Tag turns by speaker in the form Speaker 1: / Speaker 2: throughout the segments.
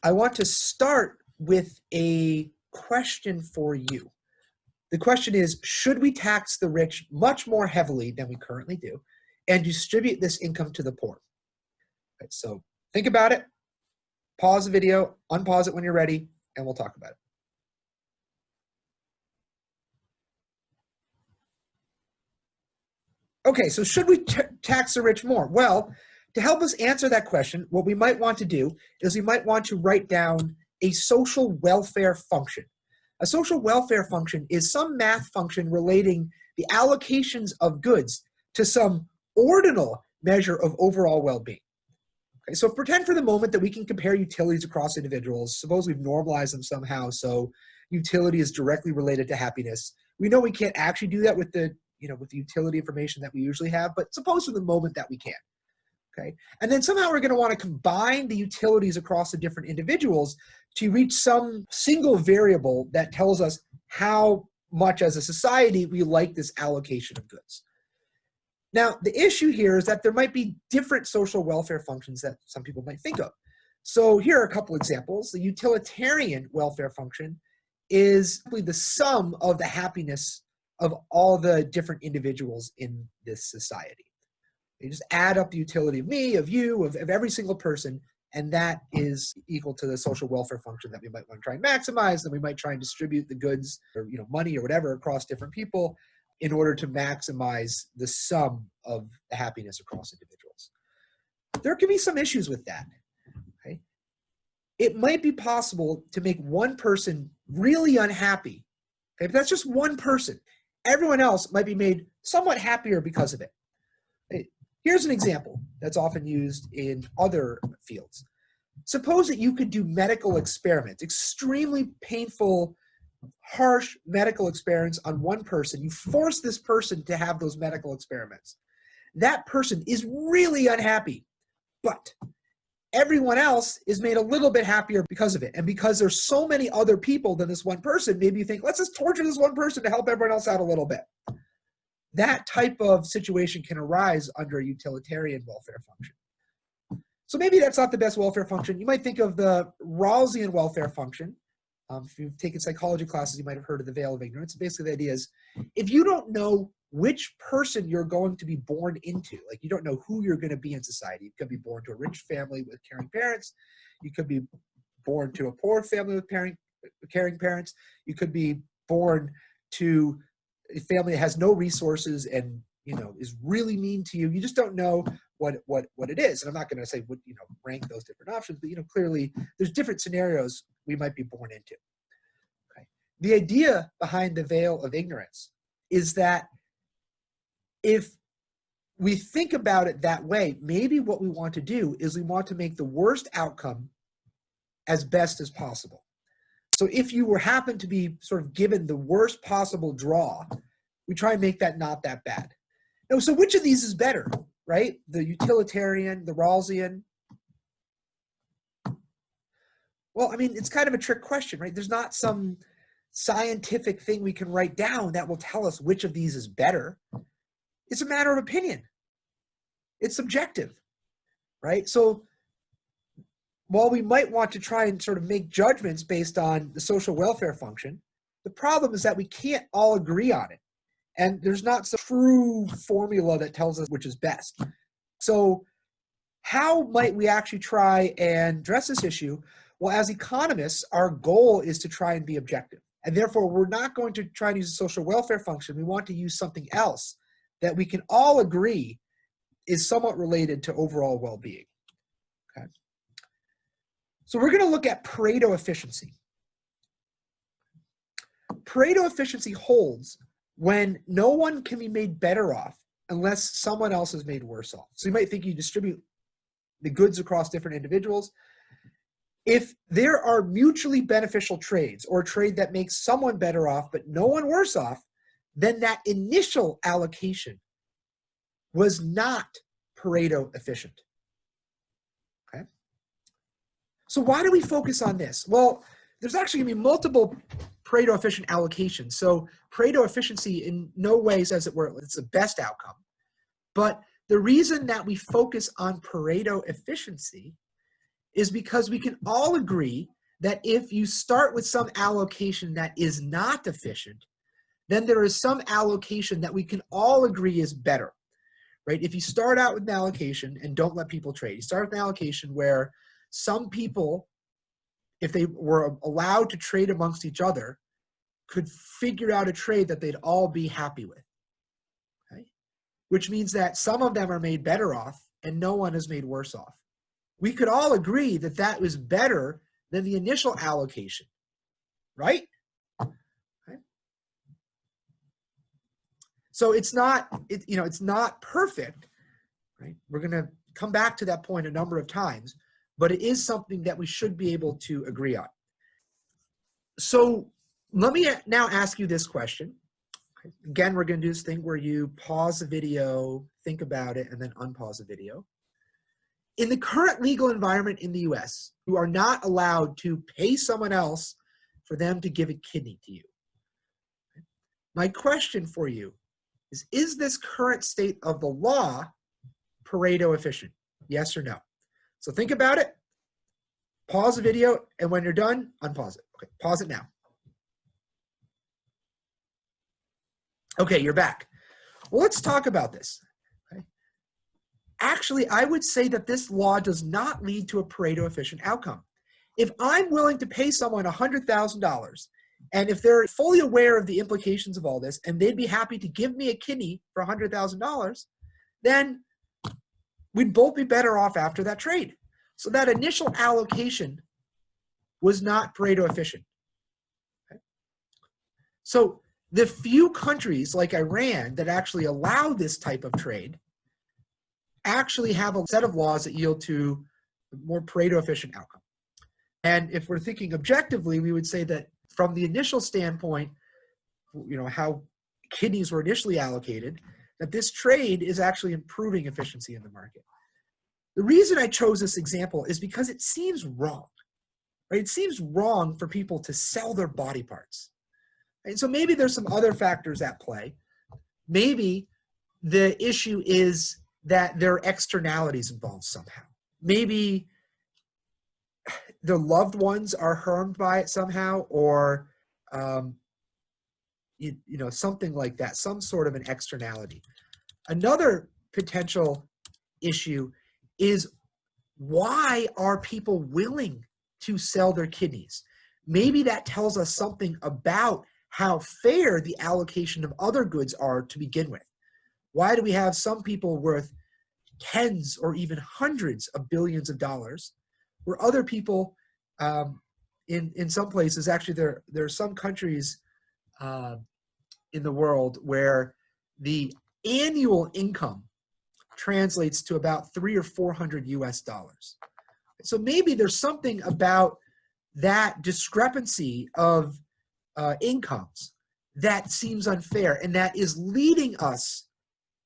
Speaker 1: I want to start with a question for you. The question is, should we tax the rich much more heavily than we currently do and distribute this income to the poor? Okay, so think about it, pause the video, unpause it when you're ready, and we'll talk about it. Okay, so should we tax the rich more? Well, to help us answer that question, what we might want to do is we might want to write down a social welfare function. A social welfare function is some math function relating the allocations of goods to some ordinal measure of overall well-being. Okay, so pretend for the moment that we can compare utilities across individuals. Suppose we've normalized them somehow, so utility is directly related to happiness. We know we can't actually do that with the utility information that we usually have, but suppose for the moment that we can. Okay, and then somehow we're going to want to combine the utilities across the different individuals to reach some single variable that tells us how much as a society we like this allocation of goods. Now, the issue here is that there might be different social welfare functions that some people might think of. So here are a couple examples. The utilitarian welfare function is simply the sum of the happiness of all the different individuals in this society. You just add up the utility of me, of you, of every single person, and that is equal to the social welfare function that we might want to try and maximize. Then we might try and distribute the goods or money or whatever across different people in order to maximize the sum of the happiness across individuals. There can be some issues with that. Okay? It might be possible to make one person really unhappy. Okay? But that's just one person. Everyone else might be made somewhat happier because of it. Here's an example that's often used in other fields. Suppose that you could do medical experiments, extremely painful, harsh medical experiments on one person. You force this person to have those medical experiments. That person is really unhappy, but everyone else is made a little bit happier because of it. And because there's so many other people than this one person, maybe you think, let's just torture this one person to help everyone else out a little bit. That type of situation can arise under a utilitarian welfare function. So maybe that's not the best welfare function. You might think of the Rawlsian welfare function. If you've taken psychology classes, you might have heard of the veil of ignorance. Basically, the idea is if you don't know which person you're going to be born into, like you don't know who you're going to be in society. You could be born to a rich family with caring parents. You could be born to a poor family with caring parents. You could be born to a family that has no resources and is really mean to you. You just don't know what it is. And I'm not going to say rank those different options, but clearly there's different scenarios we might be born into. Okay. The idea behind the veil of ignorance is that if we think about it that way, maybe what we want to do is we want to make the worst outcome as best as possible. So if you happen to be sort of given the worst possible draw, we try and make that not that bad. Now, so which of these is better, right? The utilitarian, the Rawlsian? Well, I mean, it's kind of a trick question, right? There's not some scientific thing we can write down that will tell us which of these is better. It's a matter of opinion. It's subjective, right? So while we might want to try and sort of make judgments based on the social welfare function, the problem is that we can't all agree on it. And there's not some true formula that tells us which is best. So how might we actually try and address this issue? Well, as economists, our goal is to try and be objective. And therefore, we're not going to try and use a social welfare function. We want to use something else that we can all agree is somewhat related to overall well-being. Okay. So we're going to look at Pareto efficiency. Pareto efficiency holds when no one can be made better off unless someone else is made worse off. So you might think you distribute the goods across different individuals. If there are mutually beneficial trades or a trade that makes someone better off but no one worse off, then that initial allocation was not Pareto efficient. Okay. So why do we focus on this? Well, there's actually going to be multiple Pareto efficient allocations. So Pareto efficiency in no way says that it's the best outcome. But the reason that we focus on Pareto efficiency is because we can all agree that if you start with some allocation that is not efficient, then there is some allocation that we can all agree is better, right? If you start out with an allocation and don't let people trade, you start with an allocation where some people, if they were allowed to trade amongst each other, could figure out a trade that they'd all be happy with, okay? Which means that some of them are made better off and no one is made worse off. We could all agree that that was better than the initial allocation, right? Okay. So it's not, it's not perfect, right? We're going to come back to that point a number of times, but it is something that we should be able to agree on. So let me now ask you this question. Okay. Again, we're going to do this thing where you pause the video, think about it, and then unpause the video. In the current legal environment in the US, you are not allowed to pay someone else for them to give a kidney to you. Okay. My question for you is this current state of the law Pareto efficient? Yes or no? So think about it, pause the video, and when you're done, unpause it. Okay, pause it now. Okay, you're back. Well, let's talk about this. Okay. Actually, I would say that this law does not lead to a Pareto efficient outcome. If I'm willing to pay someone $100,000, and if they're fully aware of the implications of all this, and they'd be happy to give me a kidney for $100,000, then we'd both be better off after that trade. So that initial allocation was not Pareto efficient. Okay. So the few countries like Iran that actually allow this type of trade actually have a set of laws that yield to a more Pareto efficient outcome. And if we're thinking objectively, we would say that from the initial standpoint, how kidneys were initially allocated, that this trade is actually improving efficiency in the market. The reason I chose this example is because it seems wrong, right? It seems wrong for people to sell their body parts. And so maybe there's some other factors at play. Maybe the issue is that there are externalities involved somehow. Maybe the loved ones are harmed by it somehow, or something like that, some sort of an externality. Another potential issue is, why are people willing to sell their kidneys? Maybe that tells us something about how fair the allocation of other goods are to begin with. Why do we have some people worth tens or even hundreds of billions of dollars, where other people in some places, actually there are some countries in the world where the annual income translates to about $300 or $400 US. So maybe there's something about that discrepancy of incomes that seems unfair, and that is leading us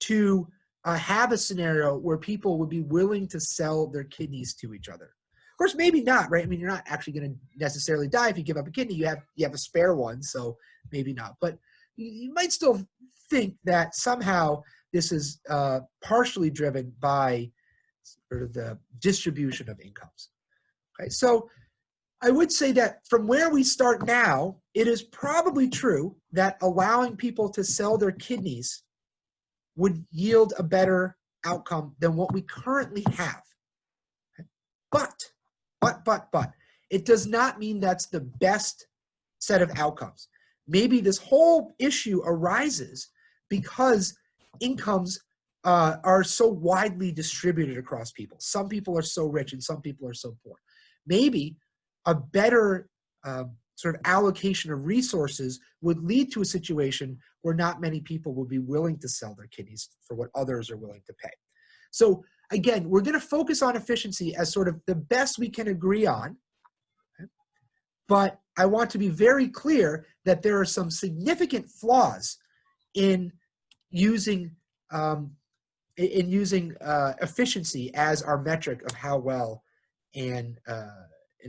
Speaker 1: to have a scenario where people would be willing to sell their kidneys to each other. Of course, maybe not, right? I mean, you're not actually going to necessarily die if you give up a kidney. You have a spare one, so maybe not. But you might still think that somehow this is partially driven by sort of the distribution of incomes. Okay, so I would say that from where we start now, it is probably true that allowing people to sell their kidneys would yield a better outcome than what we currently have. Okay? But, it does not mean that's the best set of outcomes. Maybe this whole issue arises because incomes are so widely distributed across people. Some people are so rich and some people are so poor. Maybe a better sort of allocation of resources would lead to a situation where not many people would be willing to sell their kidneys for what others are willing to pay. So again, we're going to focus on efficiency as sort of the best we can agree on. Okay? But I want to be very clear that there are some significant flaws in using efficiency as our metric of how well an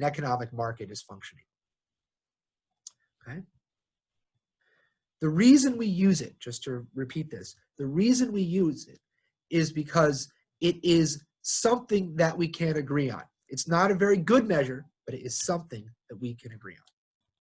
Speaker 1: economic market is functioning. Okay. The reason we use it, just to repeat this, the reason we use it is because it is something that we can agree on. It's not a very good measure, but it is something that we can agree on.